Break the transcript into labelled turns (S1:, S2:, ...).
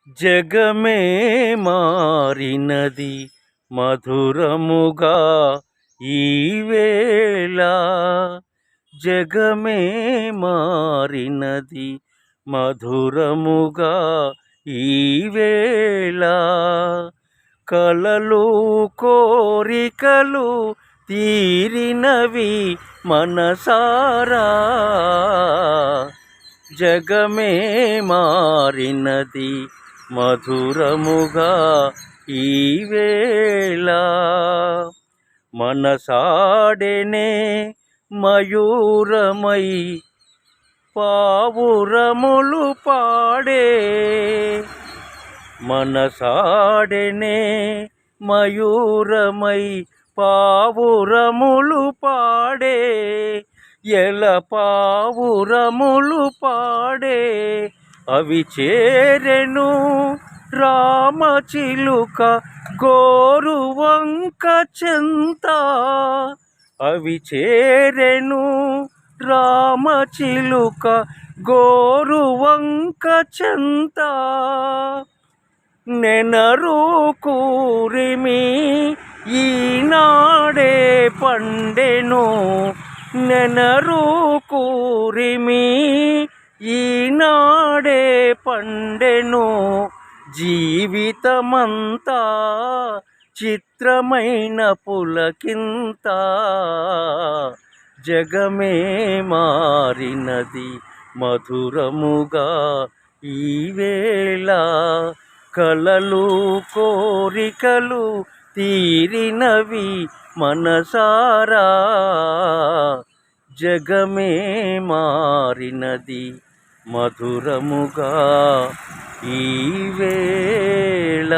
S1: జగమే మారినది మధురముగా ఈవేళ. జగమే మారినది మధురముగా ఈవేళ. కలలు కోరికలు తీరినవి మనసారా. జగమే మారినది మధురముగా ఈవేళ. మనసాడెనే మయూరమై పావురములు పాడే. మనసాడెనే మయూరమై పావురములు పాడే. ఎల పావురములు పాడే. అవి చేరెను రామచిలుక గోరువంక చెంత. అవి చేరెను రామచిలుక గోరువంక చెంత. నెనరు కూరిమి ఈనాడే పండెను. నెనరు కూరిమి ఈనాడే పండెను. జీవితమంతా చిత్రమైన పులకింత. జగమే మారినది మధురముగా ఈవేళ. కలలు కోరికలు తీరినవి మనసారా. జగమే మారినది మధురముగా ఈవేళ.